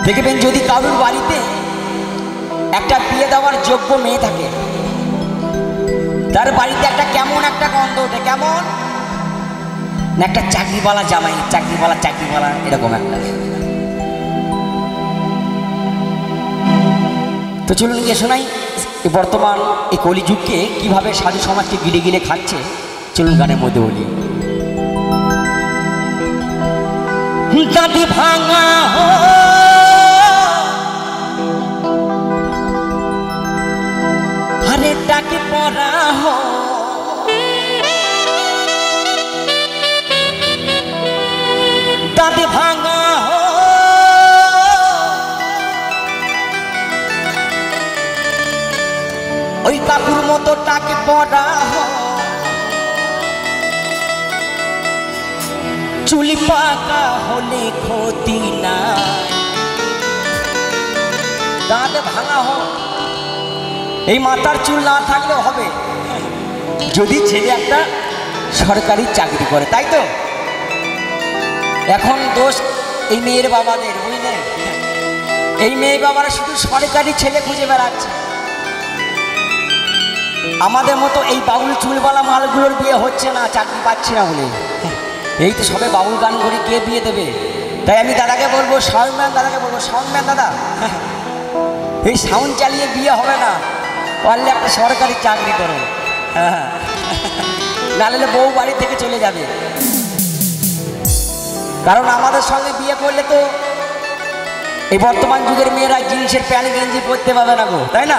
দেখবেন যদি কারুর বাড়িতে একটা বিয়ে দেওয়ার যোগ্য মেয়ে থাকে, তার বাড়িতে একটা কেমন একটা গন্ধ ওঠে, কেমন না একটা চাকরিওয়ালা জামাই, চাকরিওয়ালা এরকম একটা। তো চলুন গিয়ে শোনাই বর্তমান এই কলিযুগকে কিভাবে সাধু সমাজকে গিলে গিলে খাচ্ছে। চলুন গানের মধ্যে বলি। দাদি ভাঙা আরে ডাকে পড়া হো, দাদি ভাঙা হো ওই কাকুর মতো ডাকে পড়া হো, চুলি পাকা হলে ক্ষতি নাই, দাঁত ভাঙা হো। এই মাথার চুল না থাকলেও হবে যদি ছেলে একটা সরকারি চাকরি করে, তাই তো? এখন দোষ এই মেয়ের বাবাদের, বুঝলেন? এই মেয়ে বাবারা শুধু সরকারি ছেলে খুঁজে বেড়াচ্ছে। আমাদের মতো এই বাউল চুলওয়ালা মালগুলোর বিয়ে হচ্ছে না, চাকরি পাচ্ছে না বলে। এই তো সবে বাউল গান করে কে বিয়ে দেবে? তাই আমি দাদাকে বলবো, সাউন্ডম্যান দাদাকে বলবো, সাউন্ডম্যান দাদা এই সাউন্ড চালিয়ে বিয়ে হবে না, পারলে একটা সরকারি চাকরি করো, নাহলে বউ বাড়ি থেকে চলে যাবে। কারণ আমাদের সঙ্গে বিয়ে করলে তো এই বর্তমান যুগের মেয়েরা জিন্সের প্যান্ট গেঞ্জি পরতে পাবে না গো, তাই না?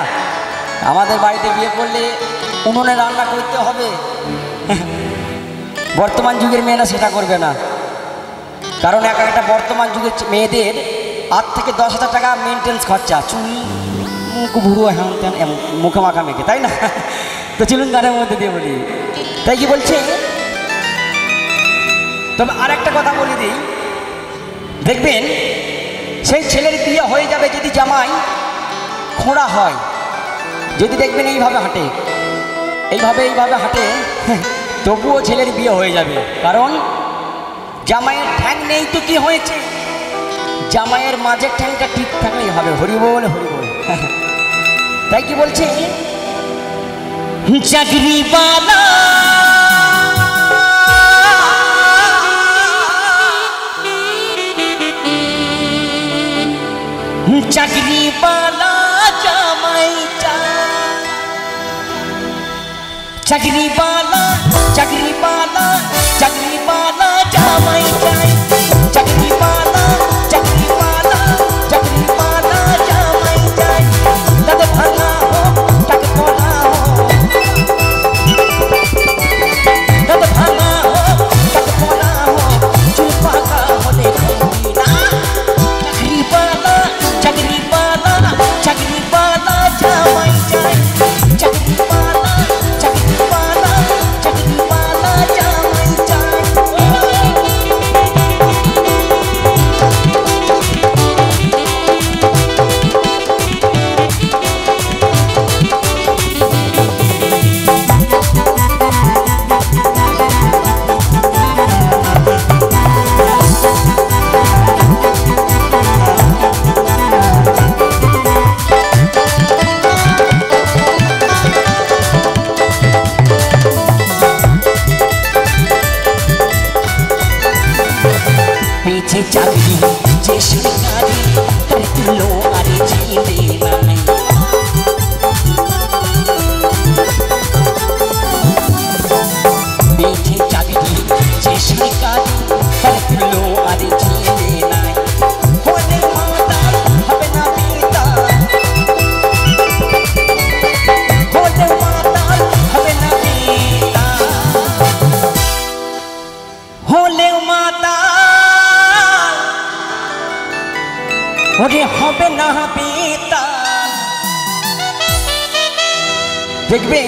আমাদের বাড়িতে বিয়ে করলে উনুনে রান্না করতে হবে। বর্তমান যুগের মেয়েরা সেটা করবে না, কারণ একটা বর্তমান যুগের মেয়েদের 8 থেকে 10,000 টাকা মেনটেন্স খরচা, চুল মুখ বুড়ো হ্যান ত্যান মুখে মাখা মেখে, তাই না? তো চলুন গানের মধ্যে দিয়ে বলি। তাই কি বলছে? তবে আর একটা কথা বলে দিই, দেখবেন সেই ছেলের বিয়ে হয়ে যাবে যদি জামাই খোঁড়া হয়, যদি দেখবেন এইভাবে হাঁটে, এইভাবে হাঁটে, তবুও ছেলের বিয়ে হয়ে যাবে। কারণ জামাইয়ের ঠ্যাং নেই তো কি হয়েছে, জামাইয়ের মাঝের ঠ্যাংটা ঠিক থাকলেই হবে। হরি বল হরি বল। তাই কি বলছে? চাকরিওয়ালা চাকরিওয়ালা জামাই চাই, চাকরিওয়ালা চাকরিওয়ালা চাকরিওয়ালা জামাই চাই, চাকরিওয়ালা চাকরিওয়ালা চাকরিওয়ালা জামাই চাই। দাদে ভাঙা হো তাকে পড়া হো, দাদে ভাঙা হো তাকে পড়া হো, চুল পাকা হলে ক্ষতি না। চাকরিওয়ালা চাকরিওয়ালা চাকরিওয়ালা জামাই চাই, চাকরিওয়ালা চাকরিওয়ালা চাকরিওয়ালা জামাই চাই। পেয়েছে চাকরি যে সরকারি, তার তুলো আরে ছেলে নাই। পেয়েছে চাকরি যে সরকারি, তার তুলো আরে ছেলে নাই। হলে মাতা হবে না পিতা, হলে মাতা হবে না পিতা, হলে মাতা ওরে হবে না পিতা। দেখবেন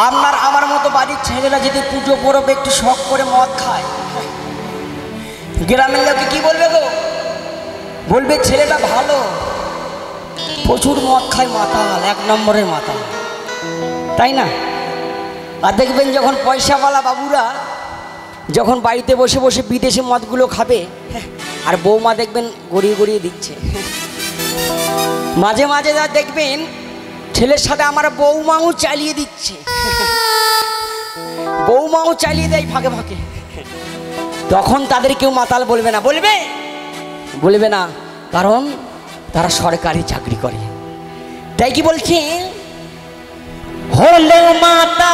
আপনার আমার মতো বাড়ির ছেলেরা যদি পুজো পরবে একটু শখ করে মদ খায়, গ্রামের লোকে কি বলবে গো? বলবে ছেলেটা ভালো, প্রচুর মদ খায়, মাতাল, 1 নম্বরের মাতাল, তাই না? আর দেখবেন যখন পয়সাওয়ালা বাবুরা যখন বাড়িতে বসে বসে বিদেশি মদগুলো খাবে আর বৌমা দেখবেন গড়িয়ে গড়িয়ে দিচ্ছে। মাঝে মাঝে যা দেখবেন ছেলের সাথে আমার বৌমাও চালিয়ে দিচ্ছে, বৌমাও চালিয়ে দেয় ফাঁকে ফাঁকে। তখন তাদের কেউ মাতাল বলবে না, বলবে বলবে না, কারণ তারা সরকারি চাকরি করে। তাই কি বলছে, হলো মাতা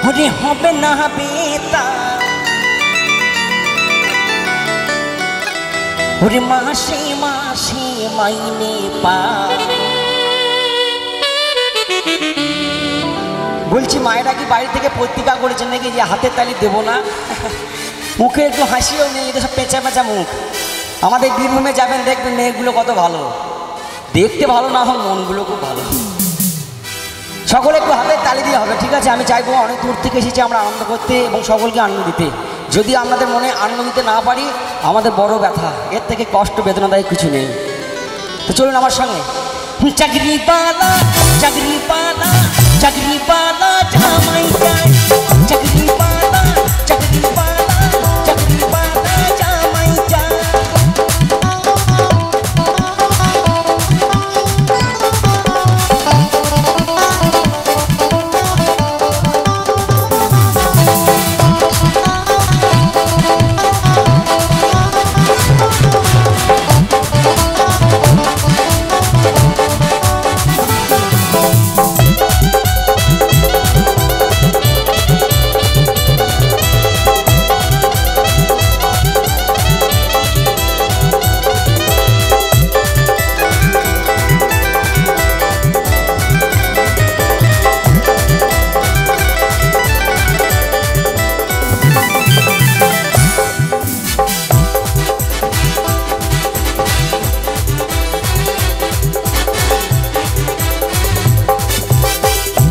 হরে হবে না বেতা, ওরে মাসে মাসে মাইনে পা। বলছি মায়েরা কি বাড়ি থেকে পত্রিকা করেছেন নাকি যে হাতের তালি দেবো না? মুখে একটু হাসিও নেই, এটা সব পেঁচা পেঁচা মুখ। আমাদের বীরভূমে যাবেন দেখবেন মেয়েগুলো কত ভালো, দেখতে ভালো না হোক মনগুলো খুব ভালো। সকলে একটু হাতের তালি দিয়ে হবে, ঠিক আছে? আমি চাইবো অনেক দূর থেকে এসেছি আমরা আনন্দ করতে এবং সকলকে আনন্দ দিতে। যদি আপনাদের মনে আনন্দ দিতে না পারি আমাদের বড় ব্যথা, এর থেকে কষ্ট বেদনাদায়ক কিছু নেই। তো চলুন আমার সঙ্গে। চাকরি পালা চাকরি পালা চাকরি পালা জামাই যায়, চাকরি পালা চাকরি পালা চাকরি পালা জামাই যায়।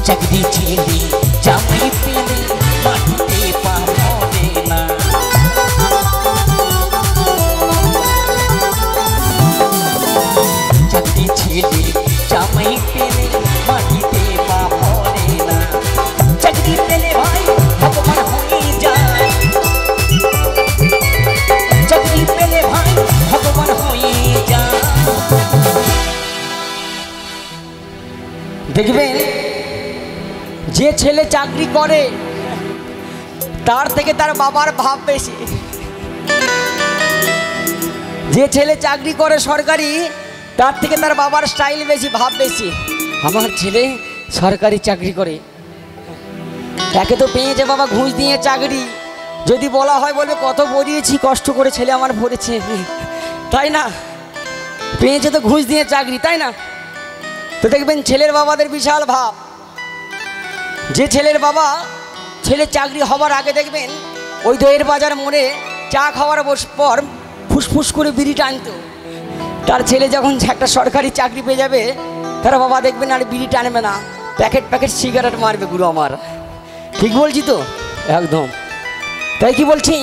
চাকরি ছেলে জামাই পেলে মাটিতে পা পড়ে না, চাকরি ছেলে জামাই পেলে মাটিতে পা পড়ে না। চাকরি পেলে ভাই ভগবান হয়ে যায়, চাকরি পেলে ভাই ভগবান হয়ে যায়। দেখবেন যে ছেলে চাকরি করে তার থেকে তার বাবার ভাব বেশি। যে ছেলে চাকরি করে সরকারি তার থেকে তার বাবার স্টাইল বেশি, ভাব বেশি। আমার ছেলে সরকারি চাকরি করে, তাকে তো পেয়েছে বাবা ঘুষ দিয়ে চাকরি। যদি বলা হয় বলবে কত পড়িয়েছি, কষ্ট করে ছেলে আমার পড়েছে, তাই না? পেয়েছে তো ঘুষ দিয়ে চাকরি, তাই না? তো দেখবেন ছেলের বাবাদের বিশাল ভাব। যে ছেলের বাবা ছেলে চাকরি হবার আগে দেখবেন ওই দইয়ের বাজার মোড়ে চা খাওয়ার পর ফুসফুস করে বিড়ি টানতো, তার ছেলে যখন একটা সরকারি চাকরি পেয়ে যাবে তার বাবা দেখবেন আর বিড়ি টানবে না, প্যাকেট প্যাকেট সিগারেট মারবে। গুরু আমার ঠিক বলছি তো? একদম। তাই কি বলছি,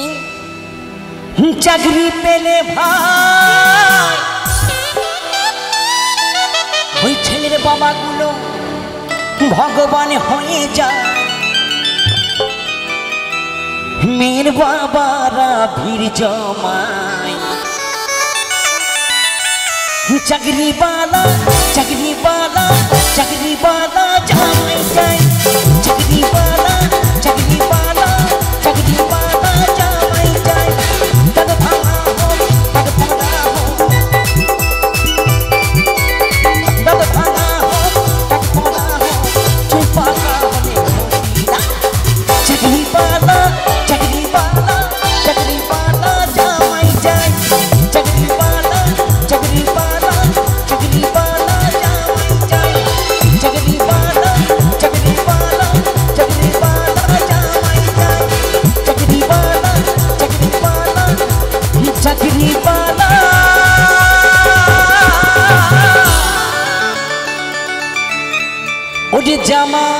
চাকরি পেলে ভাই ওই ছেলের বাবাগুলো ভগবান হয়ে যায়। মেয়ের বাবারা ভিড় জমায়, চাকরি বালা চাকরি বালা চাকরি বালা জামাই যায়, চাকরি বালা চাকরি বালা চাকরি বালা জামাই যায়। তবে ভাঙা হোক তবে ভাঙা হোক তবে ভাঙা হোক তবে ভাঙা হোক চুল পাকা হলে না। চাকরি বালা চাকরি বালা চাকরি বালা জামাই যায়, চাকরি বালা চাকরি বালা চাকরি বালা জামাই যায়, চাকরি বালা চাকরি বালা চাকরি বালা জামাই যায়, চাকরি বালা চাকরি বালা চাকরি বালা। ওরে জামাই